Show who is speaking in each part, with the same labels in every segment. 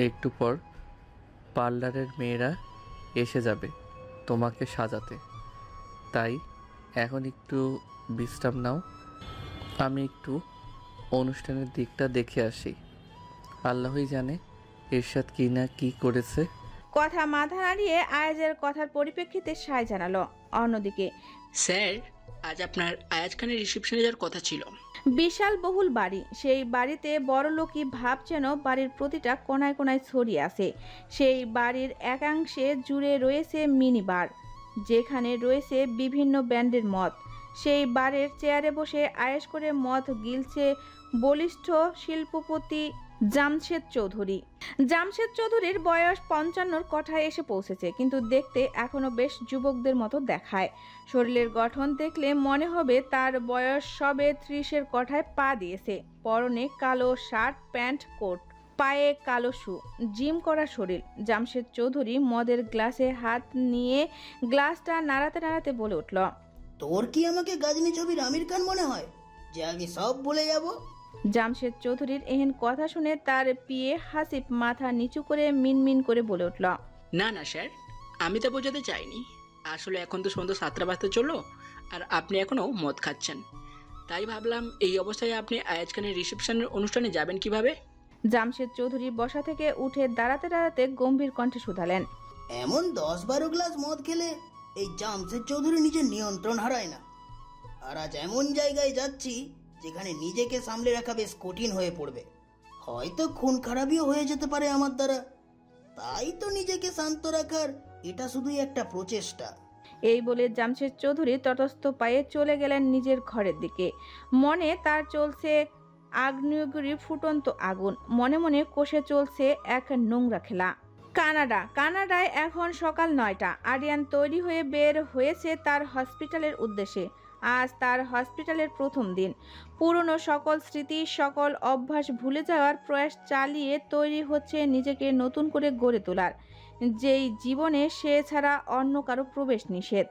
Speaker 1: একটু পর পার্লারের মেয়েরা এসে যাবে তোমাকে সাজাতে, তাই এখন একটু বিশ্রাম নাও। আমি একটু অনুষ্ঠানের দিকটা দেখে আসি। আল্লাহই জানে এরশাদ কি না কি করেছে।
Speaker 2: কথা মাথা নাড়িয়ে আয়াজের কথার পরিপ্রেক্ষিতে সায় জানালো। অন্যদিকে
Speaker 3: স্যার, আজ আপনার আয়াজ খানের রিসেপশনে যাওয়ার কথা ছিল।
Speaker 2: বিশাল বহুল বাড়ি, সেই বাড়িতে বড়লোকি ভাব যেন বাড়ির প্রতিটা কোনায় কোনায় ছড়িয়ে আছে। সেই বাড়ির একাংশে জুড়ে রয়েছে মিনি বার, যেখানে রয়েছে বিভিন্ন ব্র্যান্ডের মদ। সেই বারের চেয়ারে বসে আয়েশ করে মদ গিলছে বলিষ্ঠ শিল্পপতি জামশেদ চৌধুরী। জামশেদ চৌধুরীর বয়স 55-র কোঠায় এসে পৌঁছেছে, কিন্তু দেখতে এখনো বেশ যুবকদের মতো দেখায়। শরীরের গঠন দেখলে মনে হবে তার বয়স সবে 30-এর কোঠায় পা দিয়েছে। পরনে কালো শার্ট, প্যান্ট, কোট, পায়ে কালো শু, জিম করা শরীর। জামশেদ চৌধুরী মদের গ্লাসে হাত নিয়ে গ্লাসটা নাড়াতে নাড়াতে বলে উঠল,
Speaker 4: তোর কি আমাকে গাজনি ছবির আমির খান মনে হয় যে আগে সব বলে যাব?
Speaker 2: জামশেদ চৌধুরীর এহেন কথা শুনে তার পিয়ে হাসিব মাথা নিচু করে মিনমিন করে বলে উঠল,
Speaker 3: না না স্যার, আমি তা বোঝাতে চাইনি। আসলে এখন তো সন্ধ্যা 7টা বাজতে চললো, আর আপনি এখনও মদ খাচ্ছেন। তাই ভাবলাম এই অবস্থায় আপনি আয়াজ খানের রিসেপশনের অনুষ্ঠানে যাবেন কিভাবে।
Speaker 2: জামশেদ চৌধুরী বসা থেকে উঠে দাঁড়াতে দাঁড়াতে গম্ভীর কণ্ঠে শুধালেন,
Speaker 4: এমন 10-12 গ্লাস মদ খেলে এই জামশেদ চৌধুরী নিজের নিয়ন্ত্রণ হারায় না। আর আজ এমন জায়গায় যাচ্ছি যেখানে নিজেকে সামলে রাখা বেশ কঠিন হয়ে পড়বে। হয়তো খুন খারাপিও হয়ে যেতে পারে আমার দ্বারা। তাই তো নিজেকে শান্ত রাখার এটা শুধুই একটা প্রচেষ্টা।
Speaker 2: এই বলে জামশেদ চৌধুরী তটস্থ পায়ে চলে গেলেন নিজের ঘরের দিকে। মনে তার চলছে আগ্নেয়গিরি ফুটন্ত আগুন, মনে মনে কষে চলছে এক নোংরা খেলা। কানাডায় এখন সকাল 9টা। আরিয়ান তৈরি হয়ে বের হয়েছে তার হসপিটালের উদ্দেশ্যে। আজ তার হসপিটালের প্রথম দিন। পুরনো সকল স্মৃতি, সকল অভ্যাস ভুলে যাওয়ার প্রয়াস চালিয়ে তৈরি হচ্ছে নিজেকে নতুন করে গড়ে তোলার, যেই জীবনে সে ছাড়া অন্য কারো প্রবেশ নিষেধ।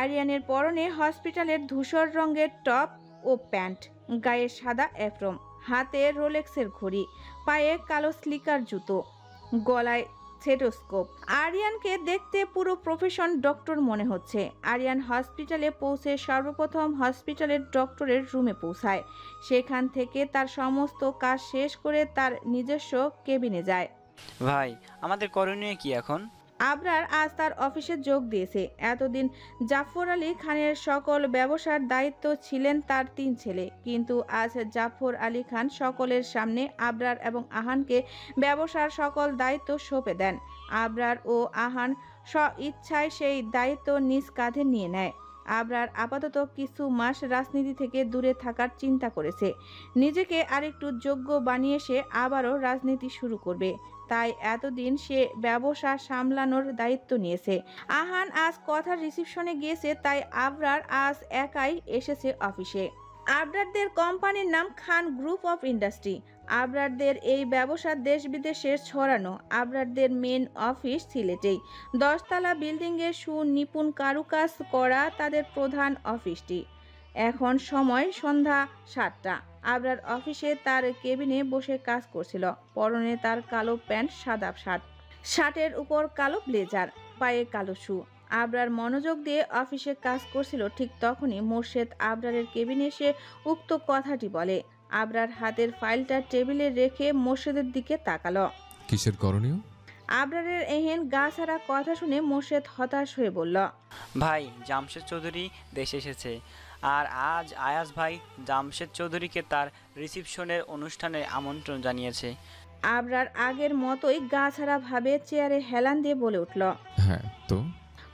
Speaker 2: আরিয়ানের পরনে হসপিটালের ধূসর রঙের টপ ও প্যান্ট, গায়ে সাদা এপ্রন, হাতে রোলেক্সের ঘড়ি, পায়ে কালো স্লিকার জুতো, গলায় স্টেথোস্কোপ। আরিয়ানকে দেখতে পুরো প্রফেশন ডক্টর মনে হচ্ছে। আরিয়ান হসপিটালে পৌঁছে সর্বপ্রথম হসপিটালের ডক্টরের রুমে পৌঁছায়। সেখান থেকে তার সমস্ত কাজ শেষ করে তার নিজস্ব কেবিনে যায়।
Speaker 5: ভাই, আমাদের করণীয় কি এখন?
Speaker 2: আবরার আজ তার অফিসে যোগ দিয়েছে। এতদিন জাফর আলী খানের সকল ব্যবসার দায়িত্ব ছিলেন তার 3 ছেলে, কিন্তু আজ জাফর আলী খান সকলের সামনে আবরার এবং আহানকে ব্যবসার সকল দায়িত্ব সঁপে দেন। আবরার ও আহান স্ব-ইচ্ছায় সেই দায়িত্ব নিজ কাঁধে নিয়ে নেয়। আবরার আপাতত কিছু মাস রাজনীতি থেকে দূরে থাকার চিন্তা করেছে। নিজেকে আরেকটু যোগ্য বানিয়ে সে আবারও রাজনীতি শুরু করবে। তাই এতদিন সে ব্যবসা সামলানোর দায়িত্ব নিয়েছে। আহান আজ কথার রিসিপশনে গিয়েছে, তাই আবরার আজ একাই এসেছে অফিসে। আবরারদের কোম্পানির নাম খান গ্রুপ অফ ইন্ডাস্ট্রি। আবরারদের এই ব্যবসা দেশ বিদেশে ছড়ানো। আবরারদের মেন অফিস সিলেটেই। 10 তলা বিল্ডিংয়ে সুনিপুণ কারুকাজ করা তাদের প্রধান অফিসটি। এখন সময় সন্ধ্যা 7টা। আবরার অফিসে তার কেবিনে বসে কাজ করছিল। পরনে তার কালো প্যান্ট, সাদা শার্ট, শার্টের উপর কালো ব্লেজার, পায়ে কালো শু। আবরার মনোযোগ দিয়ে অফিসে কাজ করছিল। ঠিক তখনই মোর্শেদ আবরারের কেবিনে এসে উক্ত কথাটি বলে। আবরার হাতের ফাইলটা টেবিলে রেখে মোর্শেদের দিকে তাকালো।
Speaker 6: কিসের করণীয়?
Speaker 2: আবরারের এহেন গা ছাড়া কথা শুনে মোর্শেদ হতাশ হয়ে বলল,
Speaker 5: ভাই, জামশেদ চৌধুরী দেশে এসেছে, আর আজ আয়াজ ভাই জামশেদ চৌধুরীকে তার রিসিপশনের অনুষ্ঠানে আমন্ত্রণ জানিয়েছে।
Speaker 2: আবরার আগের মতোই গা ছাড়া ভাবে চেয়ারে হেলান দিয়ে বলে উঠল,
Speaker 6: হ্যাঁ তো?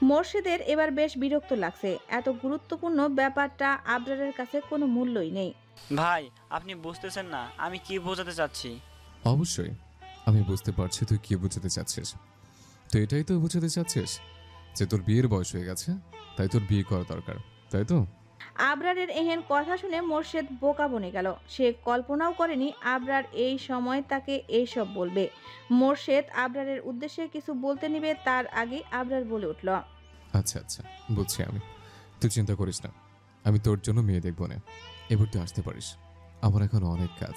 Speaker 2: মোর্শেদের এবার বেশ বিরক্ত লাগছে। এত গুরুত্বপূর্ণ ব্যাপারটা আবরারের কাছে কোনো মূল্যই নেই।
Speaker 5: ভাই, আপনি বুঝতেছেন না আমি কি বোঝাতে চাচ্ছি।
Speaker 6: অবশ্যই আমি বুঝতে পারছি তুই কি বোঝাতে চাচ্ছিস। তো এটাই তো বোঝাতে চাচ্ছিস যে তোর বিয়ের বয়স হয়ে গেছে, তাই তোর বিয়ে করা দরকার, তাই তো?
Speaker 2: আবরারের এহেন কথা শুনে মোর্শেদ বোকা বনে গেল। সে কল্পনাও করেনি আবরার এই সময় তাকে এইসব বলবে। মোর্শেদ আবরারের উদ্দেশ্যে কিছু বলতে নিবে, তার আগে আবরার বলে উঠল,
Speaker 6: আচ্ছা আচ্ছা, বুঝছি আমি। তুই চিন্তা করিস না, আমি তোর জন্য মেয়ে দেখবো না। এবার তুই আসতে পারিস, আমার এখন অনেক কাজ।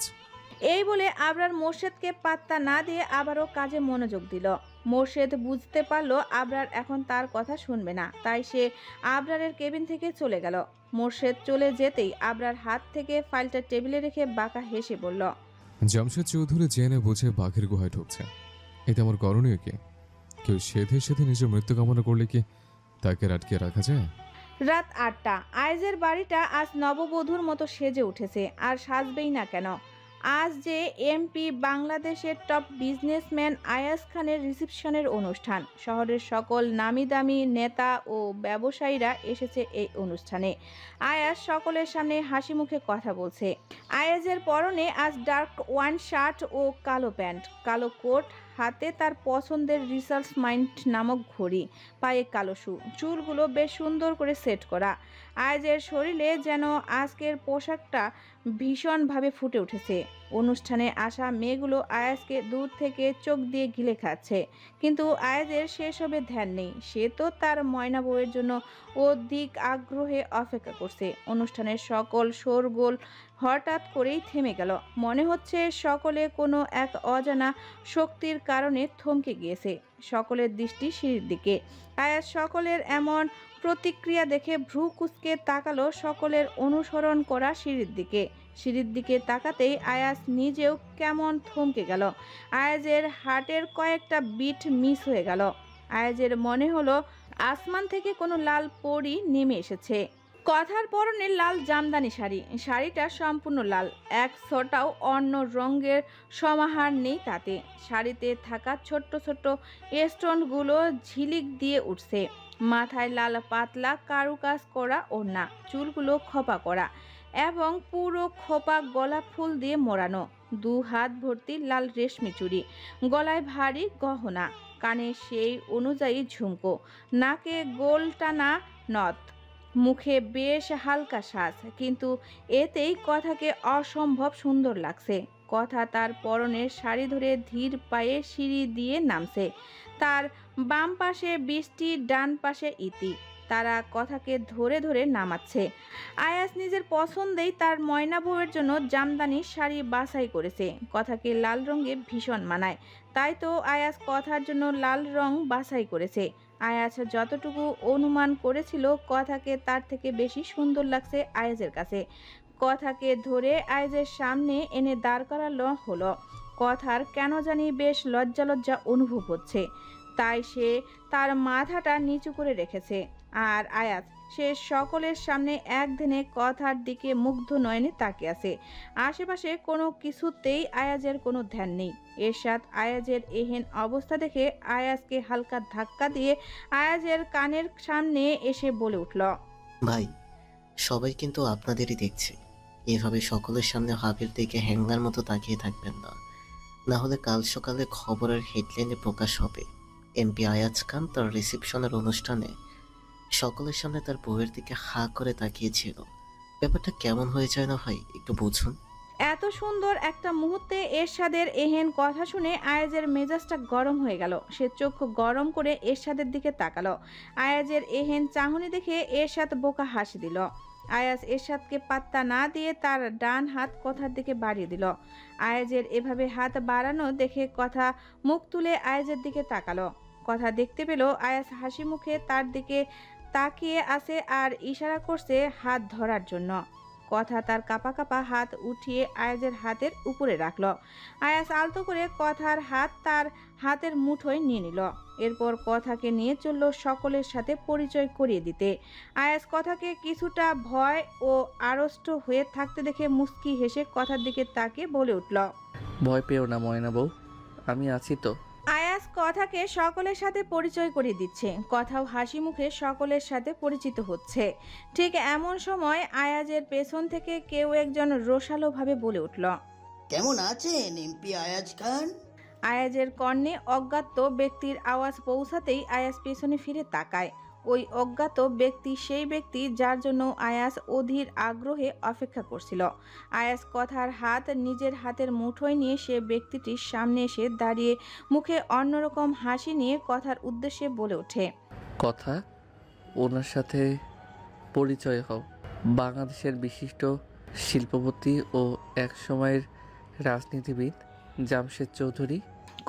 Speaker 2: এই বলে আবরার মোর্শেদকে পাত্তা না দিয়ে আবারও কাজে মনোযোগ দিল। মোর্শেদ বুঝতে পারলো আবরার এখন তার কথা শুনবে না, তাই সে আবরারের কেবিন থেকে চলে গেল। মোর্শেদ চলে যেতেই আবরার হাত থেকে ফাইলটা টেবিলে রেখে বাঁকা হেসে বলল,
Speaker 6: জামশেদ চৌধুরী জেনে বুঝে বাঘের গুহায় ঢুকছে, এতে আমার করণীয় কি? কেউ সেধে সেধে নিজের মৃত্যু কামনা করলে কি তাকে আটকে রাখা যায়?
Speaker 2: রাত ৮টা। আয়েজের বাড়িটা আজ নববধূর মতো সেজে উঠেছে, আর সাজবেই না কেন। আজ যে এমপি বাংলাদেশের টপ বিজনেসম্যান আয়াজ খানের রিসেপশনের অনুষ্ঠান। শহরের সকল নামি দামি নেতা ও ব্যবসায়ীরা এসেছে এই অনুষ্ঠানে। আয়াজ সকলের সামনে হাসি মুখে কথা বলছে। আয়াজের পরনে আজ ডার্ক ওয়ান শার্ট ও কালো প্যান্ট, কালো কোট, হাতে তার পছন্দের রিসার্চ মাইন্ড নামক ঘড়ি, পায়ে কালো শু, চুলগুলো বেশ সুন্দর করে সেট করা। আয়াজের শরীরে যেন আজকের পোশাকটা ভীষণভাবে ফুটে উঠেছে। অনুষ্ঠানে আসা মেয়েগুলো আয়াজকে দূর থেকে চোখ দিয়ে গিলে খাচ্ছে, কিন্তু আয়াজের সেসবে ধ্যান নেই। সে তো তার ময়না বউয়ের জন্য অধিক আগ্রহে অপেক্ষা করছে। অনুষ্ঠানের সকল শোরগোল হঠাৎ করেই থেমে গেল। মনে হচ্ছে সকলে কোনো এক অজানা শক্তির কারণে থমকে গিয়েছে। সকলের দৃষ্টি সিঁড়ির দিকে। আয়াজ সকলের এমন প্রতিক্রিয়া দেখে ভ্রু কুঁচকে তাকালো সকলের অনুসরণ করা সিঁড়ির দিকে। সিঁড়ির দিকে তাকাতেই আয়াজ নিজেও কেমন থমকে গেল। আয়াজের হার্টের কয়েকটা বিট মিস হয়ে গেল। আয়াজের মনে হলো আসমান থেকে কোনো লাল পরী নেমে এসেছে। কথার পরনে লাল জামদানি শাড়ি, শাড়িটা সম্পূর্ণ লাল, এক ছোটাও অন্য রঙের সমাহার নেই তাতে। শাড়িতে থাকা ছোট্ট ছোট্ট স্টোনগুলো ঝিলিক দিয়ে উঠছে। মাথায় লাল পাতলা কারুকাজ করা ওড়না, চুলগুলো খোপা করা এবং পুরো খোপা গোলাপ ফুল দিয়ে মোড়ানো। দু হাত ভর্তি লাল রেশমি চুড়ি, গলায় ভারী গহনা, কানে সেই অনুযায়ী ঝুমকো, নাকে গোল টানা নথ, মুখে বেশ হালকা সাজ, কিন্তু এতেই কথাকে অসম্ভব সুন্দর লাগছে। কথা তার পরনের শাড়ি ধরে ধীর পায়ে সিঁড়ি দিয়ে নামছে। তার বাম পাশে বৃষ্টি, ডান পাশে ইতি। তারা কথাকে ধরে ধরে নামাচ্ছে। আয়াস নিজের পছন্দেই তার ময়না বউয়ের জন্য জামদানি শাড়ি বাছাই করেছে। কথাকে লাল রঙে ভীষণ মানায়, তাই তো আয়াস কথার জন্য লাল রং বাছাই করেছে। আয়াস যতটুকু অনুমান করেছিল কথাকে তার থেকে বেশি সুন্দর লাগছে আয়াজের কাছে। কথাকে ধরে আয়াজের সামনে এনে দাঁড় করানো হলো। কথার কেন জানি বেশ লজ্জা লজ্জা অনুভব হচ্ছে, তাই সে তার মাথাটা নিচু করে রেখেছে। আর আয়াজ সে সকলের সামনে একদিনে কথার দিকে মুগ্ধ নয়নে তাকিয়ে আছে। আশেপাশে কোনো কিছুতেই আয়াজের কোনো ধ্যান নেই। এরশাদ আয়াজের এহেন অবস্থা দেখে আয়াজকে হালকা ধাক্কা দিয়ে আয়াজের কানের সামনে এসে বলে উঠল,
Speaker 7: ভাই, সবাই কিন্তু আপনাদেরই দেখছে। এভাবে সকলের সামনে হাবির দিকে হ্যাংলার মতো তাকিয়ে থাকবেন না, না হলে কাল সকালে খবরের হেডলাইনে প্রকাশ হবে এমপি আয়াজ খান তার রিসেপশনের অনুষ্ঠানে সকলের সামনে তার বউয়ের দিকে হা করে তাকিয়েছিল। ব্যাপারটা কেমন হয়ে যায় না ভাই, একটু বুঝুন।
Speaker 2: এত সুন্দর একটা মুহূর্তে এরশাদের এহেন কথা শুনে আয়াজের মেজাজটা গরম হয়ে গেল। সে চোখ গরম করে এরশাদের দিকে তাকালো। আয়াজের এহেন চাহনি দেখে এরশাদ বোকা হাসি দিল। আয়াজ এরশাদকে পাত্তা না দিয়ে তার ডান হাত কথার দিকে বাড়িয়ে দিল। আয়াজের এভাবে হাত বাড়ানো দেখে কথা মুখ তুলে আয়াজের দিকে তাকালো। কথা দেখতে পেল আয়াজ হাসি মুখে তার দিকে তাকিয়ে আছে আর ইশারা করছে হাত ধরার জন্য। কথা তার কাপা কাপা হাত উঠিয়ে আয়াজের হাতের উপরে রাখলো। আয়াজ আলতো করে কথার হাত তার হাতের মুঠোয় নিয়ে নিল। এরপর কথাকে নিয়ে চলল সকলের সাথে পরিচয় করিয়ে দিতে। আয়াজ কথাকে কিছুটা ভয় ও আড়ষ্ট হয়ে থাকতে দেখে মুস্কি হেসে কথার দিকে তাকিয়ে বলে উঠল,
Speaker 1: ভয় পেও না ময়না বউ, আমি আছি তো।
Speaker 2: আয়াজ কথাকে সকলের সাথে পরিচয় করিয়ে দিচ্ছে। কথাও হাসি মুখে সকলের সাথে পরিচিত হচ্ছে। ঠিক এমন সময় আয়াজের পেছন থেকে কেউ একজন রোষালোভাবে বলে উঠল,
Speaker 4: কেমন আছেন এমপি আয়াজ খান?
Speaker 2: আয়াজের কর্ণে অজ্ঞাত ব্যক্তির আওয়াজ পৌঁছাতেই আয়াজ পেছনে ফিরে তাকায়। ওই অজ্ঞাত ব্যক্তি সেই ব্যক্তি যার জন্য আয়াজ অধীর আগ্রহে অপেক্ষা করছিল। আয়াজ কথার হাত নিজের হাতের মুঠোয় নিয়ে সে ব্যক্তিটির সামনে এসে দাঁড়িয়ে মুখে অন্যরকম হাসি নিয়ে কথার উদ্দেশ্যে বলে ওঠে,
Speaker 1: কথা, ওনার সাথে পরিচয় হও। বাংলাদেশের বিশিষ্ট শিল্পপতি ও এক সময়ের রাজনীতিবিদ জামশেদ চৌধুরী।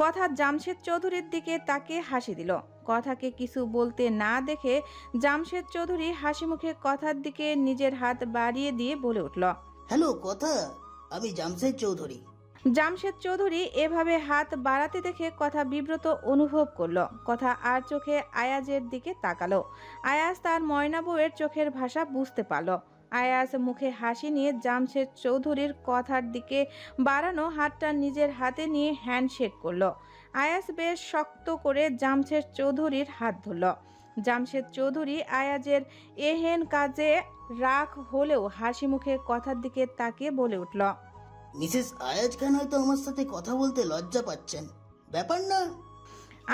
Speaker 2: কথা জামশেদ চৌধুরীর দিকে তাকে হাসি দিল। কথাকে কিছু বলতে না দেখে জামশেদ চৌধুরী হাসি মুখে কথার দিকে নিজের হাত বাড়িয়ে দিয়ে বলে উঠল,
Speaker 4: হ্যালো কথা, আমি জামশেদ চৌধুরী।
Speaker 2: জামশেদ চৌধুরী এভাবে হাত বাড়াতে দেখে কথা বিব্রত অনুভব করলো। কথা আর চোখে আয়াজের দিকে তাকালো। আয়াজ তার ময়না বউয়ের চোখের ভাষা বুঝতে পারল। আয়াজ মুখে হাসি নিয়ে জামশেদ চৌধুরীর কথার দিকে বাড়ানো হাতটা নিজের হাতে নিয়ে হ্যান্ডশেক করলো। আয়াজ বেশ শক্ত করে জামশেদ চৌধুরীর হাত ধরল। জামশেদ চৌধুরী আয়াজের এহেন কাজে রাগ হলেও হাসি মুখে কথার দিকে তাকিয়ে বলে উঠল,
Speaker 4: মিসেস আয়াজ খান হয়তো আমার সাথে কথা বলতে লজ্জা পাচ্ছেন, ব্যাপার না।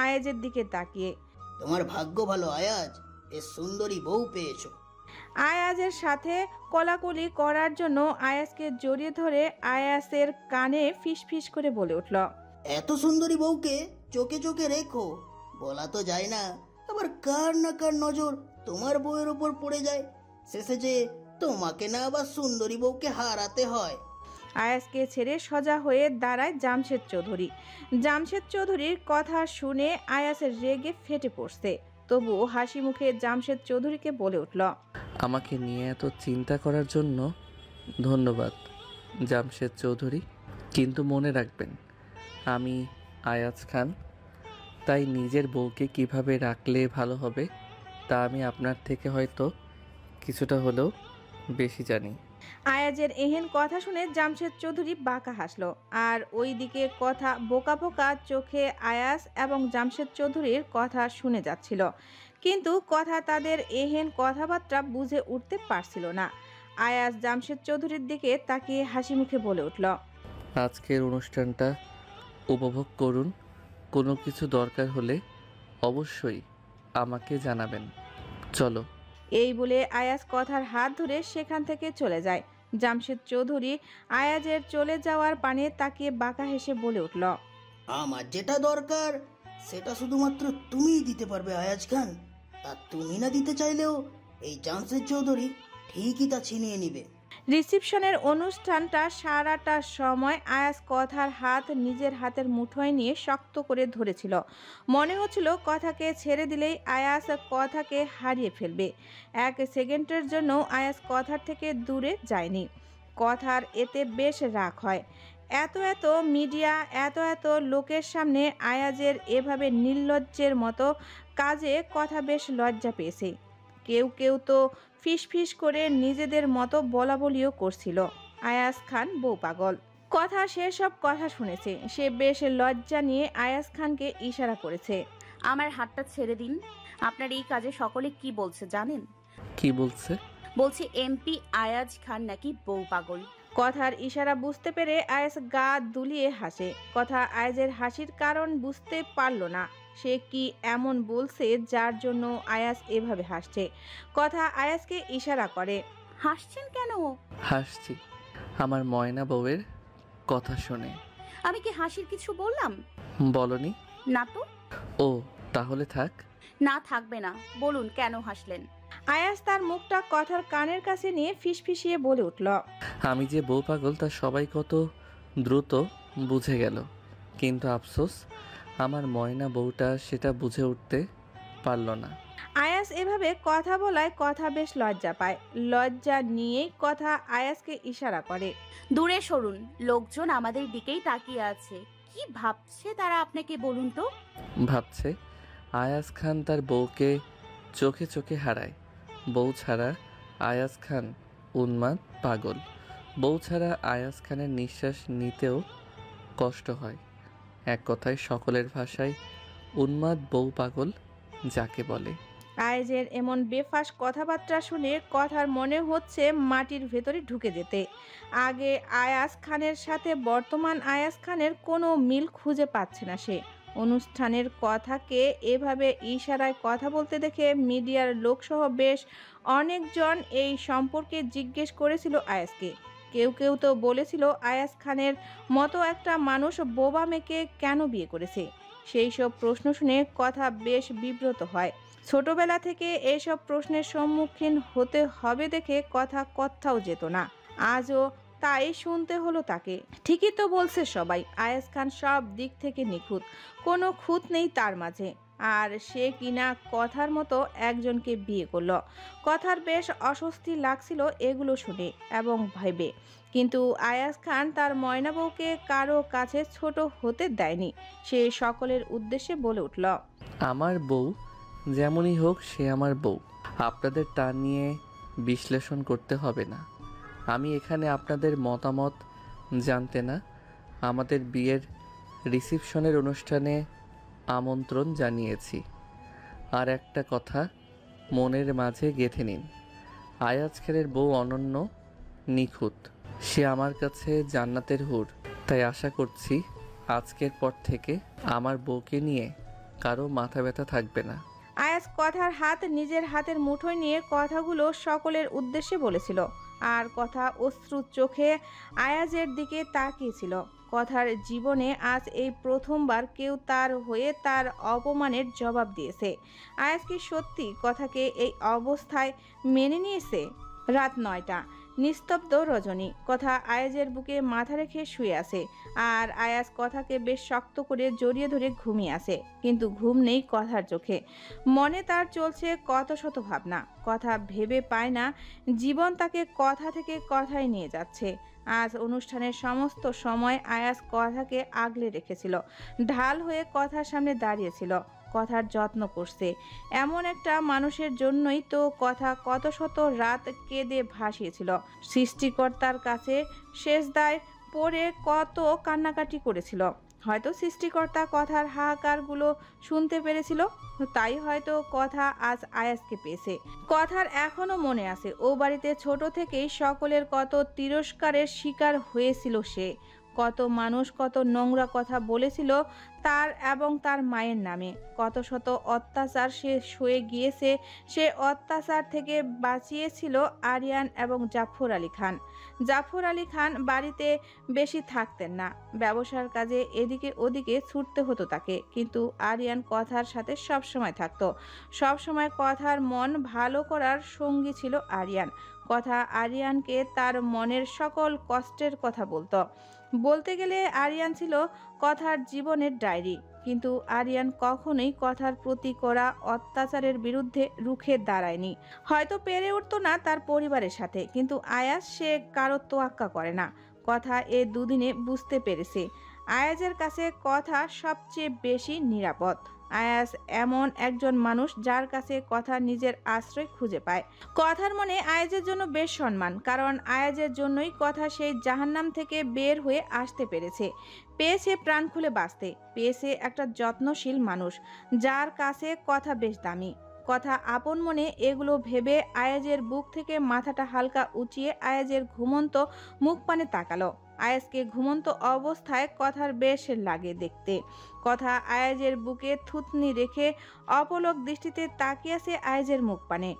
Speaker 2: আয়াজের দিকে তাকিয়ে,
Speaker 4: তোমার ভাগ্য ভালো আয়াজ, এ সুন্দরী বউ পেয়েছো।
Speaker 2: আয়াজের সাথে কোলাকুলি করার জন্য আয়াজকে জড়িয়ে ধরে আয়াসের কানে ফিসফিস করে বলে উঠল,
Speaker 4: এত সুন্দরী বউকে চোখে চোখে রেখো, বলা তো যায় না, আবার কার না কার নজর তোমার বউয়ের ওপর পড়ে যায়, শেষে যে তোমাকে না আবার সুন্দরী বউকে হারাতে হয়।
Speaker 2: আয়াসকে ছেড়ে সোজা হয়ে দাঁড়ায় জামশেদ চৌধুরী। জামশেদ চৌধুরীর কথা শুনে আয়াসের রেগে ফেটে পড়ছে, তবুও হাসি মুখে জামশেদ চৌধুরীকে বলে উঠল,
Speaker 1: আমাকে নিয়ে এত চিন্তা করার জন্য ধন্যবাদ জামশেদ চৌধুরী, কিন্তু মনে রাখবেন আমি আয়াজ খান, তাই নিজের বউকে কিভাবে রাখলে ভালো হবে তা আমি আপনার থেকে হয়তো কিছুটা হলেও বেশি জানি।
Speaker 2: আয়াজের এহেন কথা শুনে জামশেদ চৌধুরী বাঁকা হাসলো। আর ওই দিকে কথা বোকা বোকা চোখে আয়াস এবং জামশেদ চৌধুরীর কথা শুনে যাচ্ছিল, কিন্তু কথা তাদের এহেন কথাবার্তা বুঝে উঠতে পারছিল না। আয়াস জামশেদ চৌধুরীর দিকে তাকিয়ে হাসি মুখে বলে উঠল,
Speaker 1: আজকের অনুষ্ঠানটা উপভোগ করুন, কোনো কিছু দরকার হলে অবশ্যই আমাকে জানাবেন, চলো।
Speaker 2: এই বলে আয়াজ কথার হাত ধরে সেখান থেকে চলে যায়। জামশেদ চৌধুরী আয়াজের চলে যাওয়ার পানে তাকিয়ে বাঁকা হেসে বলে উঠল,
Speaker 4: আমার যেটা দরকার সেটা শুধুমাত্র তুমিই দিতে পারবে আয়াজ খান, আর তুমি না দিতে চাইলেও এই জামশেদ চৌধুরী ঠিকই তা ছিনিয়ে নিবে।
Speaker 2: রিসেপশনের অনুষ্ঠানটা সারাটা সময় আয়াজ কথার হাত নিজের হাতের মুঠোয় নিয়ে শক্ত করে ধরেছিল। মনে হচ্ছিল কথাকে ছেড়ে দিলেই আয়াজ কথাকে হারিয়ে ফেলবে। এক সেকেন্ডের জন্য আয়াজ কথার থেকে দূরে যায়নি। কথার এতে বেশ রাগ হয়। এত মিডিয়া, এত লোকের সামনে আয়াজের এভাবে নির্লজ্জের মতো কাজে কথা বেশ লজ্জা পেয়েছে। কেউ তো ফিসফিস করে নিজেদের মতো বলাবলিও করছিল, আয়াজ খান বউ পাগল। কথা সেসব কথা শুনেছে, সে বেশ লজ্জা নিয়ে আয়াজ খানকে ইশারা করেছে,
Speaker 8: আমার হাতটা ছেড়ে দিন। আপনার এই কাজে সকলে কি বলছে জানেন?
Speaker 1: কি বলছে?
Speaker 8: বলছে এমপি আয়াজ খান নাকি বউ পাগল।
Speaker 2: কথার ইশারা বুঝতে পেরে আয়াজ গা দুলিয়ে হাসে। কথা আয়াজের হাসির কারণ বুঝতে পারল না। সে কি এমন বলছে যার জন্য আয়াজ এভাবে হাসছে? কথা আয়াজকে ইশারা করে,
Speaker 8: হাসছেন কেন?
Speaker 1: হাসছি আমার ময়না বউয়ের কথা শুনে।
Speaker 8: আমি কি হাসির কিছু বললাম?
Speaker 1: বলনি
Speaker 8: না তো।
Speaker 1: ও তাহলে থাক।
Speaker 8: না থাকবে না, বলুন কেন হাসলেন?
Speaker 2: আয়াজ তার মুখটা কথার কানের কাছে নিয়ে ফিসফিসিয়ে বলে উঠল,
Speaker 1: আমি যে বউ পাগল তা সবাই কত দ্রুত বুঝে গেল, কিন্তু আফসোস আমার ময়না বউটা সেটা বুঝে উঠতে পারল না।
Speaker 2: আয়াজ এভাবে কথা বলায় কথা বেশ লজ্জা পায়। লজ্জা নিয়েই কথা আয়াজকে ইশারা করে,
Speaker 8: দূরে সরুন, লোকজন আমাদের দিকেই তাকিয়ে আছে। কি ভাবছে তারা আপনাকে বলুন তো?
Speaker 1: ভাবছে আয়াজ খান তার বউকে চোখে চোখে হারায়। বউ ছাড়া আয়াজ খান উন্মাদ পাগল। বউ ছাড়া আয়াজ খানের নিঃশ্বাস নিতেও কষ্ট হয়। এক কথায় সকলের ভাষায় উন্মাদ বউ পাগল যাকে বলে।
Speaker 2: আয়াজের এমন বেফাস কথাবার্তা শুনে কথার মনে হচ্ছে মাটির ভেতরে ঢুকে যেতে। আগে আয়াজ খানের সাথে বর্তমান আয়াজ খানের কোনো মিল খুঁজে পাচ্ছে না সে। অনুষ্ঠানের কথাকে এভাবে ইশারায় কথা বলতে দেখে মিডিয়ার লোকসহ বেশ অনেকজন এই সম্পর্কে জিজ্ঞেস করেছিল আয়াজকে। কেউ তো বলেছিল আয়াজ খানের মতো একটা মানুষ বোবা মেয়েকে কেন বিয়ে করেছে। সেই সব প্রশ্ন শুনে কথা বেশ বিব্রত হয়। ছোটবেলা থেকে এইসব প্রশ্নের সম্মুখীন হতে হবে দেখে কথা কোথাও যেত না। আজও তাই শুনতে হলো তাকে। ঠিকই তো বলছে সবাই, আয়াজ খান সব দিক থেকে নিখুঁত, কোনো খুঁত নেই তার মাঝে। আর সে কিনা কথার মতো একজনকে বিয়ে করলো। কথার বেশ অস্বস্তি লাগছিল এগুলো শুনে এবং ভেবে, কিন্তু আয়াজ খান তার ময়না বউকে কারো কাছে ছোট হতে দেয়নি। সে সকলের উদ্দেশ্যে বলে উঠল,
Speaker 1: আমার বউ যেমনই হোক সে আমার বউ, আপনাদের তা নিয়ে বিশ্লেষণ করতে হবে না। আমি এখানে আপনাদের মতামত জানতে না, আমাদের বিয়ের রিসিপশনের অনুষ্ঠানে আমন্ত্রণ জানিয়েছি। আর একটা কথা মনের মাঝে গেঁথে নিন, আয়াজ খানের বউ অনন্য, নিখুঁত। সে আমার কাছে জান্নাতের হুর। তাই আশা করছি আজকের পর থেকে আমার বউকে নিয়ে কারো মাথা ব্যথা থাকবে না।
Speaker 2: আয়াজ কথার হাত নিজের হাতের মুঠোয় নিয়ে কথাগুলো সকলের উদ্দেশ্যে বলেছিল। আর কথা অশ্রু চোখে আয়াজের দিকে তাকিয়েছিল। কথার জীবনে আজ এই প্রথমবার কেউ তার হয়ে তার অপমানের জবাব দিয়েছে। আয়াজ কি সত্যি কথাকে এই অবস্থায় মেনে নিয়েছে? রাত 9টা, নিস্তব্ধ রজনী। কথা আয়াজের বুকে মাথা রেখে শুয়ে আছে, আর আয়াজ কথাকে বেশ শক্ত করে জড়িয়ে ধরে ঘুমিয়ে আছে। কিন্তু ঘুম নেই কথার চোখে। মনে তার চলছে কত শত ভাবনা। কথা ভেবে পায় না জীবন তাকে কথা থেকে কথায় নিয়ে যাচ্ছে। আজ অনুষ্ঠানের সমস্ত সময় আয়াজ কথাকে আগলে রেখেছিল, ঢাল হয়ে কথার সামনে দাঁড়িয়েছিল, কথার যত্ন করছে। এমন একটা মানুষের জন্যই তো কথা কত শত রাত কেঁদে ভাসিয়েছিল। সৃষ্টিকর্তার কাছে সেজদায় পড়ে কত কান্নাকাটি করেছিল। হয়তো সৃষ্টিকর্তা কথার হাহাকারগুলো শুনতে পেরেছিল, তাই হয়তো কথা আজ আয়াজকে পেয়েছে। কথার এখনো মনে আছে ও বাড়িতে ছোট থেকেই সকলের কত তিরস্কারের শিকার হয়েছিল সে। কত মানুষ কত নোংরা কথা বলেছিল তার এবং তার মায়ের নামে। কত শত অত্যাচার সে সয়ে গিয়েছে। সে অত্যাচার থেকে বাঁচিয়েছিল আরিয়ান এবং জাফর আলী খান। জাফর আলী খান বাড়িতে বেশি থাকতেন না, ব্যবসার কাজে এদিকে ওদিকে ছুটতে হতো তাকে। কিন্তু আরিয়ান কথার সাথে সবসময় থাকতো। সবসময় কথার মন ভালো করার সঙ্গী ছিল আরিয়ান। কথা আরিয়ানকে তার মনের সকল কষ্টের কথা বলতো। বলতে গেলে আরিয়ান ছিল কথার জীবনের ডায়েরি। কিন্তু আরিয়ান কখনোই কথার প্রতি করা অত্যাচারের বিরুদ্ধে রুখে দাঁড়ায়নি। হয়তো পেরে উঠতো না তার পরিবারের সাথে, কিন্তু আয়াজ সে কারো তোয়াক্কা করে না। কথা এ দুদিনে বুঝতে পেরেছে আয়াজের কাছে কথা সবচেয়ে বেশি নিরাপদ। আয়াজ এমন একজন মানুষ যার কাছে কথা নিজের আশ্রয় খুঁজে পায়। কথার মনে আয়াজের জন্য বেশ সম্মান, কারণ আয়াজের জন্যই কথা সেই জাহান্নাম থেকে বের হয়ে আসতে পেয়েছে প্রাণ খুলে বাঁচতে, পেয়েছে একটা যত্নশীল মানুষ যার কাছে কথা বেশ দামি। কথা আপন মনে এগুলো ভেবে আয়াজের বুক থেকে মাথাটা হালকা উঁচিয়ে আয়াজের ঘুমন্ত মুখ পানে তাকালো। আয়াজকে ঘুমন্ত অবস্থায় কথার বেশ লাগে দেখতে। কথা আয়াজের বুকে থুতনি রেখে অপলক দৃষ্টিতে তাকিয়ে আছে আয়াজের মুখ পানে।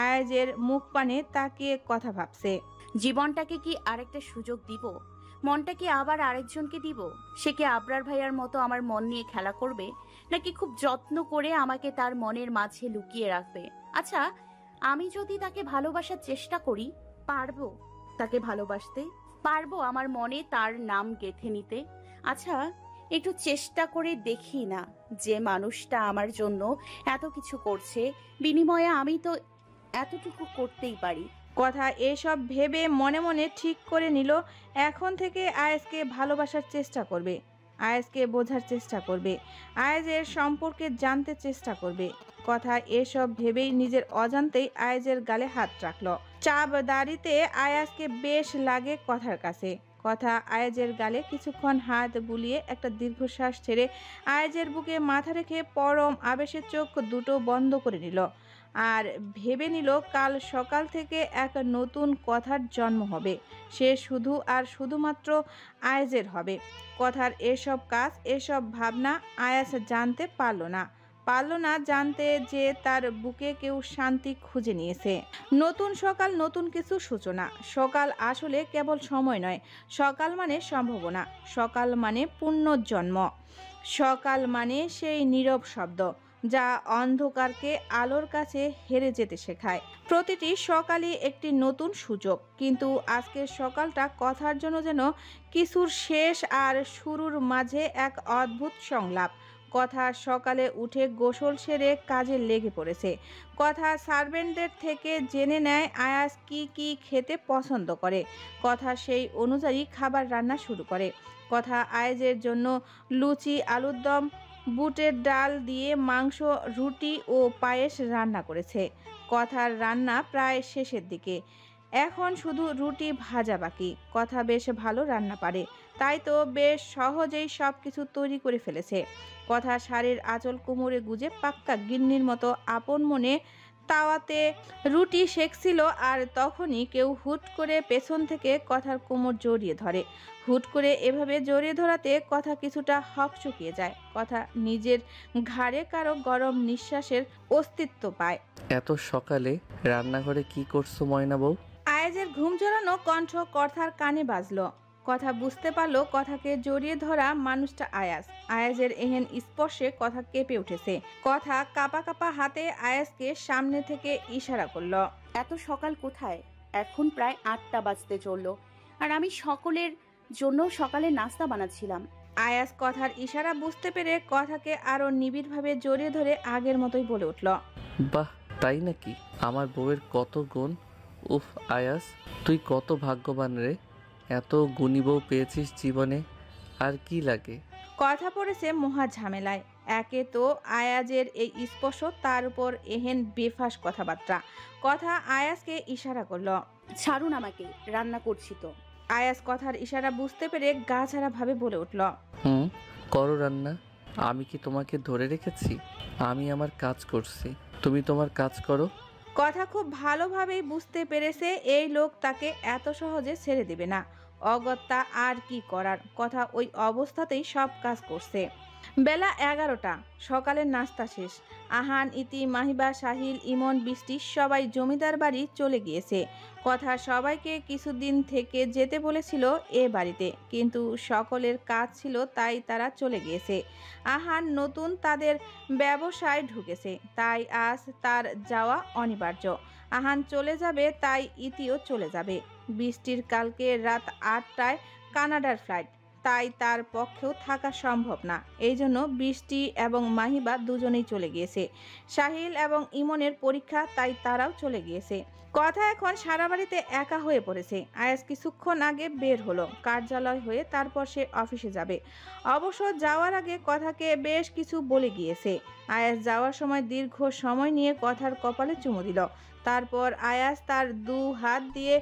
Speaker 2: আয়াজের মুখ পানে তাকিয়ে কথা ভাবছে,
Speaker 8: জীবনটাকে কি আরেকটা সুযোগ দিব? মনটা কি আবার আরেকজনকে দিব? সে কি আবরার ভাইয়ার মতো আমার মন নিয়ে খেলা করবে, নাকি খুব যত্ন করে আমাকে তার মনের মাঝে লুকিয়ে রাখবে? আচ্ছা, আমি যদি তাকে ভালোবাসার চেষ্টা করি, পারবো তাকে ভালোবাসতে? পারবো আমার মনে তার নাম গেঁথে নিতে? আচ্ছা, একটু চেষ্টা করে দেখি না, যে মানুষটা আমার জন্য এত কিছু করছে, বিনিময়ে আমি তো এতটুকু করতেই পারি।
Speaker 2: কথা এসব ভেবে মনে মনে ঠিক করে নিল এখন থেকে আয়াজকে ভালোবাসার চেষ্টা করবে, আয়াজকে বোঝার চেষ্টা করবে, আয়াজের সম্পর্কে জানতে চেষ্টা করবে। কথা এসব ভেবেই নিজের অজান্তেই আয়াজের গালে হাত রাখলো। চাপ দাড়িতে আয়াজকে বেশ লাগে কথার কাছে। কথা আয়াজের গালে কিছুক্ষণ হাত বুলিয়ে একটা দীর্ঘশ্বাস ছেড়ে আয়াজের বুকে মাথা রেখে পরম আবেশে চোখ দুটো বন্ধ করে নিল। আর ভেবে নিল কাল সকাল থেকে এক নতুন কথার জন্ম হবে। সে শুধু আর শুধুমাত্র আয়াজের হবে। কথার এসব কাজ, এসব ভাবনা আয়াজ জানতে পারল না জানতে যে তার বুকে কেউ শান্তি খুঁজে নিয়েছে। নতুন সকাল, নতুন কিছু সূচনা। সকাল আসলে কেবল সময় নয়, সকাল মানে সম্ভাবনা, সকাল মানে পুনর্জন্ম, সকাল মানে সেই নীরব শব্দ যা অন্ধকারকে আলোর কাছে হেরে যেতে শেখায়। প্রতিটি সকালই একটি নতুন সুযোগ, কিন্তু আজকের সকালটা কথার জন্য যেন কিছুর শেষ আর শুরুর মাঝে এক অদ্ভুত সংলাপ। কথা সকালে উঠে গোসল সেরে কাজে লেগে পড়েছে। কথা সার্ভেন্টদের থেকে জেনে নেয় আয়াজ কি কি খেতে পছন্দ করে। কথা সেই অনুযায়ী খাবার রান্না শুরু করে। কথা আয়াজের জন্য লুচি, আলুর দম, বুটের ডাল দিয়ে মাংস, রুটি ও পায়েস রান্না করেছে। কথার রান্না প্রায় শেষের দিকে, এখন শুধু রুটি ভাজা বাকি। কথা বেশ ভালো রান্না পারে, তাই তো বেশ সহজেই সব কিছু তৈরি করে ফেলেছে। কথা শাড়ির আঁচল কোমরে গুজে পাক্কা গিন্নির মতো আপন মনে তাওয়াতে রুটি সেকছিল, আর তখনই কেউ হুট করে পেছন থেকে কথার কোমর জড়িয়ে ধরে। হুট করে এভাবে জড়িয়ে ধরাতে কথা কিছুটা হকচকিয়ে যায়। কথা নিজের ঘাড়ে কারো গরম নিঃশ্বাসের অস্তিত্ব পায়।
Speaker 1: এত সকালে রান্নাঘরে কি করছো ময়না বউ?
Speaker 2: আয়াজের ঘুম জড়ানো কণ্ঠ কথার কানে বাজলো। কথা বুঝতে পারলো কথাকে জড়িয়ে ধরা মানুষটা আয়াজ। আয়াজের এহেন স্পর্শে কথা কেঁপে উঠেছে। কথা কাপা কাপা হাতে আয়াজকে সামনে থেকে ইশারা করলো।
Speaker 8: এত সকাল কোথায়? এখন প্রায় 8টা বাজতে চললো, আর আমি সকলের জন্য সকালে নাস্তা বানাচ্ছিলাম।
Speaker 2: আয়াজ কথার ইশারা বুঝতে পেরে কথাকে আরো নিবিড়ভাবে জড়িয়ে ধরে আগের মতোই বলে উঠল,
Speaker 1: বাহ, তাই নাকি? আমার বউয়ের কত গুণ! উফ আয়াস, তুই কত ভাগ্যবান রে, এত গুণী বউ পেয়েছিস জীবনে। আর কি লাগে?
Speaker 2: কথা পড়েছে মহা ঝামেলায়। একে তো আয়াজের এই স্পর্শ, তার উপর এহেন বেফাস কথাবার্তা। কথা আয়াজকে ইশারা করলো।
Speaker 8: ছাড়ুন আমাকে, রান্না করছি তো।
Speaker 2: আয়াজ কথার ইশারা বুঝতে পেরে গা ছাড়া ভাবে বলে উঠল,
Speaker 1: করো রান্না। আমি কি তোমাকে ধরে রেখেছি? আমি আমার কাজ করছি, তুমি তোমার কাজ করো।
Speaker 2: কথা খুব ভালোভাবেই বুঝতে পেরেছে এই লোক তাকে এত সহজে ছেড়ে দেবে না। অগত্যা আর কি করার, কথা ওই অবস্থাতেই সব কাজ করছে। বেলা 11টা, সকালের নাস্তা শেষ। আহান, ইতি, মাহিবা, সাহিল, ইমন, বৃষ্টি সবাই জমিদার বাড়ি চলে গিয়েছে। কথা সবাইকে কিছুদিন থেকে যেতে বলেছিল এ বাড়িতে, কিন্তু সকলের কাজ ছিল তাই তারা চলে গিয়েছে। আহান নতুন তাদের ব্যবসায় ঢুকেছে, তাই আজ তার যাওয়া অনিবার্য। আহান চলে যাবে, তাই ইতিও চলে যাবে। বৃষ্টির কালকে রাত 8টায় কানাডার ফ্লাইট, তাই তার পক্ষেও থাকা সম্ভব না। এই জন্য বৃষ্টি এবং মাহিবা দুজনেই চলে গিয়েছে। সাহিল এবং ইমনের পরীক্ষা, তাই তারাও চলে গিয়েছে। কথা এখন সারা বাড়িতে একা হয়ে পড়েছে। আয়াজ কিছুক্ষণ আগে বের হলো কার্যালয় হয়ে, তারপর সে অফিসে যাবে। অবশ্য যাওয়ার আগে কথাকে বেশ কিছু বলে গিয়েছে। আয়াজ যাওয়ার সময় দীর্ঘ সময় নিয়ে কথার কপালে চুমু দিল। তারপর আয়াজ তার 2 হাত দিয়ে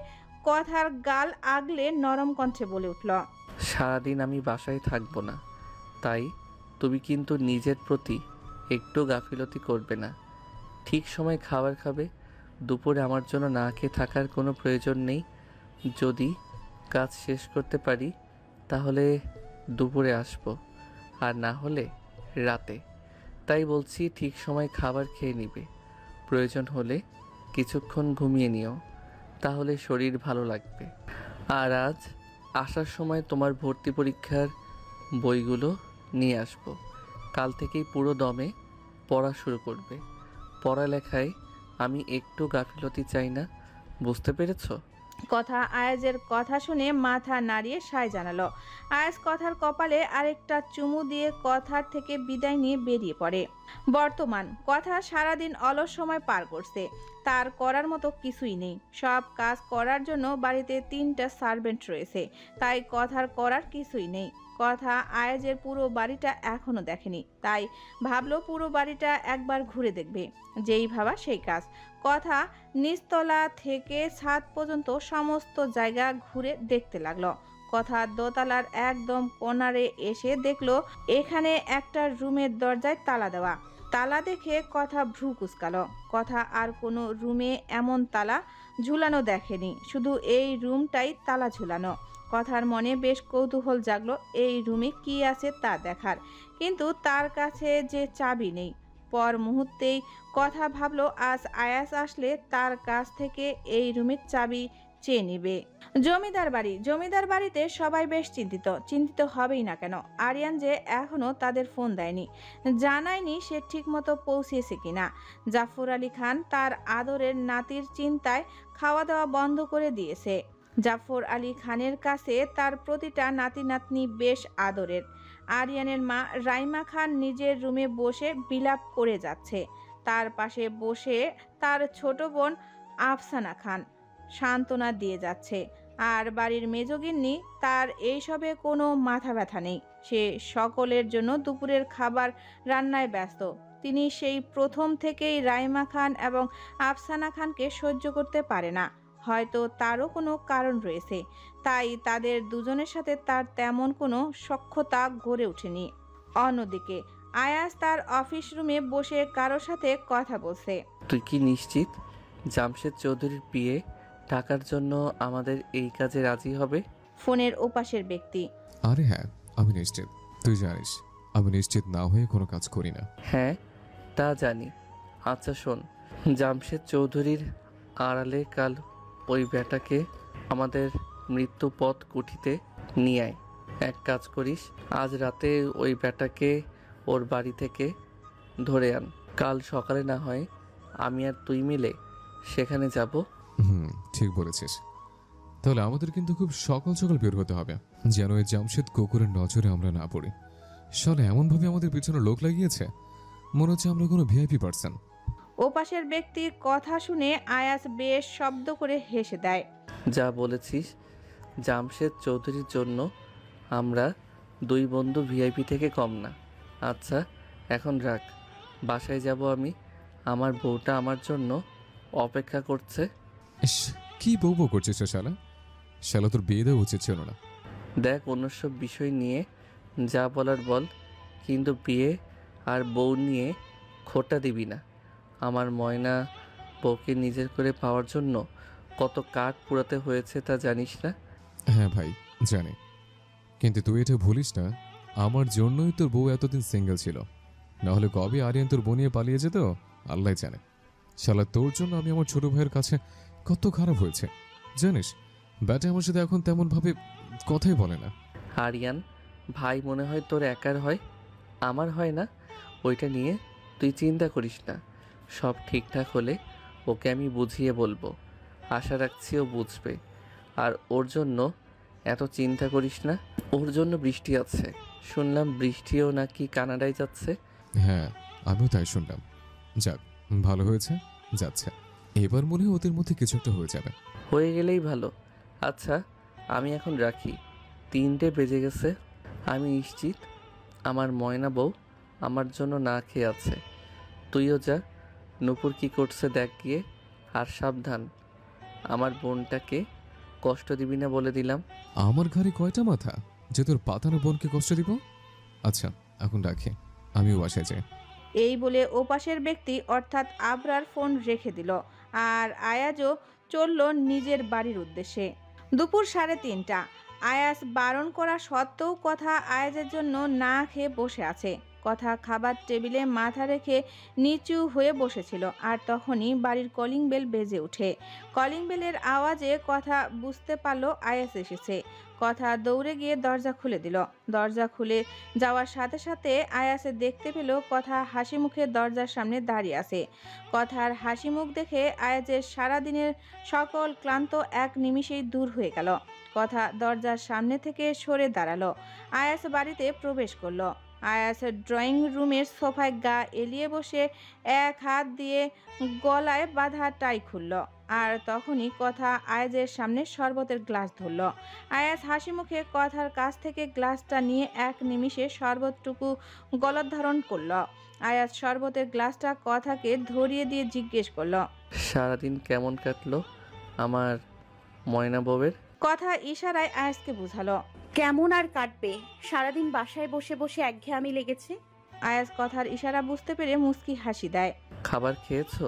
Speaker 2: কথার গাল আগলে নরম কণ্ঠে বলে উঠল,
Speaker 1: সারাদিন আমি বাসায় থাকবো না, তাই তুমি কিন্তু নিজের প্রতি একটু গাফিলতি করবে না। ঠিক সময় খাবার খাবে। দুপুরে আমার জন্য না খেয়ে থাকার কোনো প্রয়োজন নেই। যদি কাজ শেষ করতে পারি তাহলে দুপুরে আসবো, আর না হলে রাতে। তাই বলছি ঠিক সময় খাবার খেয়ে নিবে। প্রয়োজন হলে কিছুক্ষণ ঘুমিয়ে নিও, তাহলে শরীর ভালো লাগবে। আর আজ আসার সময় তোমার ভর্তি পরীক্ষার বইগুলো নিয়ে আসবো। কাল থেকেই পুরো দমে পড়া শুরু করবে। পড়ালেখায় আমি একটু গাফিলতি চাই না, বুঝতে পেরেছো?
Speaker 2: কথা আয়াজের কথা শুনে মাথা নাড়িয়ে সায় জানালো। আয়াজ কথার কপালে আরেকটা চুমু দিয়ে কথার থেকে বিদায় নিয়ে বেরিয়ে পড়ে। বর্তমান কথা সারাদিন অলস সময় পার করছে। তার করার মতো কিছুই নেই। সব কাজ করার জন্য বাড়িতে 3টা সার্ভেন্ট রয়েছে, তাই কথার করার কিছুই নেই। কথা আয়াজের পুরো বাড়িটা এখনো দেখেনি, তাই ভাবলো পুরো বাড়িটা একবার ঘুরে দেখবে। যেই ভাবা সেই কাজ। কথা নিচতলা থেকে ছাদ পর্যন্ত সমস্ত জায়গা ঘুরে দেখতে লাগলো। কথা দোতলার একদম কোণারে এসে দেখলো এখানে একটা রুমের দরজায় তালা দেওয়া। তালা দেখে কথা ভ্রু কুঁচকালো। কথা আর কোনো রুমে এমন তালা ঝুলানো দেখেনি, শুধু এই রুমটাই তালা ঝুলানো। কথার মনে বেশ কৌতূহল জাগলো এই রুমে কি আছে তা দেখার, কিন্তু তার কাছে যে চাবি নেই। পর মুহূর্তেই কথা ভাবলো আজ আয়াস আসলে তার কাছ থেকে এই রুমের চাবি চেয়ে নিবে। জমিদার বাড়িতে সবাই বেশ চিন্তিত হবেই না কেন। আরিয়ান যে এখনো তাদের ফোন দেয়নি, জানায়নি সে ঠিকমতো পৌঁছেছে কিনা। জাফর আলী খান তার আদরের নাতির চিন্তায় খাওয়া দাওয়া বন্ধ করে দিয়েছে। জাফর আলী খানের কাছে তার প্রতিটা নাতি নাতনি বেশ আদরের। আরিয়ানের মা রাইমা খান নিজের রুমে বসে বিলাপ করে যাচ্ছে। তার পাশে বসে তার ছোট বোন আফসানা খান সান্ত্বনা দিয়ে যাচ্ছে। আর বাড়ির মেজগিন্নি তার এইসবে কোনো মাথা ব্যথা নেই। সে সকলের জন্য দুপুরের খাবার রান্নায় ব্যস্ত। তিনি সেই প্রথম থেকেই রাইমা খান এবং আফসানা খানকে সহ্য করতে পারে না। হয়তো তারও কোনো কারণ রয়েছে, তাই তাদের দুজনের সাথে তার তেমন কোনো সখ্যতা গড়ে ওঠেনি। অন্যদিকে আয়াস তার অফিস রুমে বসে কারোর সাথে কথা বলছে।
Speaker 1: তুই কি নিশ্চিত জামশেদ চৌধুরীর বিয়ে টাকার জন্য আমাদের এই কাজে রাজি হবে?
Speaker 2: ফোনের ওপাশের ব্যক্তি।
Speaker 6: আরে হ্যাঁ, আমি নিশ্চিত। তুই জানিস আমি নিশ্চিত না হয়ে কোনো কাজ করি না।
Speaker 1: হ্যাঁ, তা জানি। আচ্ছা শোন, জামশেদ চৌধুরীর আড়ালে কাল ওই বেটাকে আমাদের মৃত্যুপথ কুঠিতে নিয়ে আয়। এক কাজ করিস, আজ রাতে ওই বেটাকে ওর বাড়ি থেকে ধরে আন। কাল সকালে না হয় আমি আর তুই মিলে সেখানে যাব।
Speaker 6: ঠিক বলেছিস। তাহলে আমাদের কিন্তু খুব সকাল সকাল বের হতে হবে, যেন এই জামশেদ কুকুরের নজরে আমরা না পড়ি। শালা এমনভাবে আমাদের পিছনে লোক লাগিয়েছে, মনে হচ্ছে আমরা কোনো ভিআইপি পার্সন।
Speaker 2: ওপাশের ব্যক্তির কথা শুনে আয়াস বেশ শব্দ করে হেসে দেয়।
Speaker 1: যা বলেছিস, জামশেদ চৌধুরীর জন্য আমরা দুই বন্ধু ভিআইপি থেকে কম না। আচ্ছা এখন রাখ, বাসায় যাব আমি। আমার বউটা আমার জন্য অপেক্ষা করছে।
Speaker 6: ইস, কি বউ করছিস শালা? শালা তোর বিয়ে দেওয়া উচিত ছিল না।
Speaker 1: দেখ, অন্য সব বিষয় নিয়ে যা বলার বল, কিন্তু বিয়ে আর বউ নিয়ে খোটা দিবি না। আমার ময়না বউকে নিজের করে পাওয়ার জন্য কত কাঠ পোড়াতে হয়েছে তা জানিস না?
Speaker 6: হ্যাঁ ভাই জানি, কিন্তু তুই এটা ভুলিস না, আমার জন্যই তোর বউ এতদিন সিঙ্গেল ছিল। নাহলে কবে আরিয়ান তোর বউ নিয়ে পালিয়ে যেত আল্লাহ জানে। শালা তোর জন্য আমি আমার ছোট ভাইয়ের কাছে কত খারাপ হয়েছে জানিস। ব্যাটা আমার সাথে এখন তেমন ভাবে কথাই বলে না।
Speaker 1: আরিয়ান ভাই মনে হয় তোর একার হয়, আমার হয় না। ওইটা নিয়ে তুই চিন্তা করিস না। সব ঠিকঠাক হলে ওকে আমি বুঝিয়ে বলবো। আশা রাখছি ও বুঝবে। আর ওর জন্য এত চিন্তা করিস না। ওর জন্য বৃষ্টি আছে, শুনলাম বৃষ্টিও নাকি কানাডায় যাচ্ছে।
Speaker 6: হ্যাঁ আমিও তাই শুনলাম। যাক ভালো হয়েছে, যাচ্ছে। এবার মনে হয় ওদের মধ্যে কিছু একটা হয়ে যাবে।
Speaker 1: হয়ে গেলেই ভালো। আচ্ছা আমি এখন রাখি, 3টে বেজে গেছে। আমি নিশ্চিত আমার ময়না বউ আমার জন্য না খেয়ে আছে। তুইও যা, নূপুর কি করছে দেখ গিয়ে। আর সাবধান, আমার বোনটাকে কষ্ট দিবি না বলে দিলাম।
Speaker 6: আমার ঘরে কয়টা মাথা যে তোর পাতানো বোনকে কষ্ট দিব? আচ্ছা এখন রাখি, আমিও বাসায় যাই।
Speaker 2: এই বলে ওপাশের ব্যক্তি অর্থাৎ আবরার ফোন রেখে দিল। আর আয়াজও চলল নিজের বাড়ির উদ্দেশ্যে। দুপুর 3:30। আয়াজ বারণ করা সত্ত্বেও কথা আয়াজের জন্য না খেয়ে বসে আছে। কথা খাবার টেবিলে মাথা রেখে নিচু হয়ে বসেছিল। আর তখনই বাড়ির কলিং বেল বেজে ওঠে। কলিং বেলের আওয়াজে কথা বুঝতে পারল আয়াজ এসেছে। কথা দৌড়ে গিয়ে দরজা খুলে দিল। দরজা খুলে যাওয়ার সাথে সাথে আয়াসে দেখতে পেল কথা হাসি মুখে দরজার সামনে দাঁড়িয়ে আছে। কথার হাসি মুখ দেখে আয়াজের সারাদিনের সকল ক্লান্ত এক নিমিষেই দূর হয়ে গেল। কথা দরজার সামনে থেকে সরে দাঁড়ালো। আয়াস বাড়িতে প্রবেশ করলো। আয়াস ড্রয়িং রুমের সোফায় গা এলিয়ে বসে এক হাত দিয়ে গলায় বাঁধা টাই খুলল। আর তখনই কথা আয়াজের সামনে শরবতের গ্লাস ধরল। আয়াজ হাসি মুখে কথার কাছ থেকে গ্লাসটা নিয়ে এক নিমিষে শরবতটুকু গলদ্ধারণ করল। আয়াজ শরবতের গ্লাসটা কথাকে ধরিয়ে দিয়ে জিজ্ঞেস করল,
Speaker 1: সারাদিন কেমন কাটলো আমার ময়না বউয়ের?
Speaker 2: কথা ইশারায় আয়াজকে বুঝালো।
Speaker 8: কেমন আর কাটবে, সারাদিন বাসায় বসে বসে একঘেয়েমি লেগেছে।
Speaker 2: আয়াজ কথার ইশারা বুঝতে পেরে মুচকি হাসি দেয়।
Speaker 1: খাবার খেয়েছো?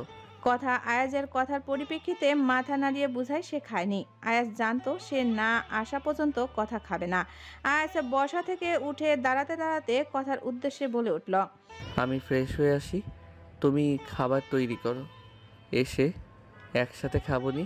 Speaker 2: কথা আয়াজের কথার পরিপ্রেক্ষিতে মাথা নাড়িয়ে বুঝায় সে খায়নি। আয়াজ জানতো সে না আসা পর্যন্ত কথা খাবে না। আয়াজ বসা থেকে উঠে দাঁড়াতে দাঁড়াতে কথার উদ্দেশ্যে বলে উঠল,
Speaker 1: আমি ফ্রেশ হয়ে আসি, তুমি খাবার তৈরি করো, এসে একসাথে খাবনি।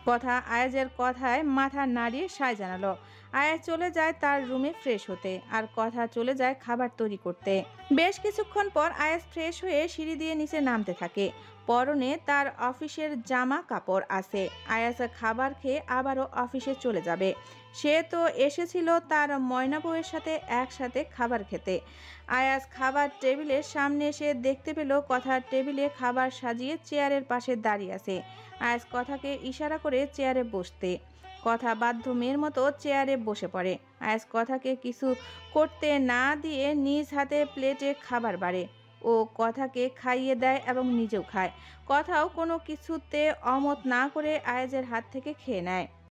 Speaker 2: কথা আয়াজের কথায় মাথা নাড়িয়ে সায় জানালো। আয়াজ চলে যায় তার রুমে ফ্রেশ হতে, আর কথা চলে যায় খাবার তৈরি করতে। বেশ কিছুক্ষণ পর আয়াজ ফ্রেশ হয়ে সিঁড়ি দিয়ে নিচে নামতে থাকে। পরনে তার অফিসের জামা কাপড় আছে। আয়াজ খাবার খেয়ে আবারও অফিসে চলে যাবে। সে তো এসেছিল তার ময়না বউয়ের সাথে একসাথে খাবার খেতে। আয়াজ খাবার টেবিলের সামনে এসে দেখতে পেল কথার টেবিলে খাবার সাজিয়ে চেয়ারের পাশে দাঁড়িয়ে আছে। আয়াজ কথাকে ইশারা করে চেয়ারে বসতে। কথা বাধ্য মেয়ের মতো চেয়ারে বসে পড়ে। আয়াজ কথাকে কিছু করতে না দিয়ে নিজ হাতে প্লেটে খাবার বাড়ে। ও কথাকে খাইয়ে দেয় এবং নিজেও খায়। কথাও কোনো কিছুতে অমত না করে আয়াজের হাত থেকে খেয়ে নেয়।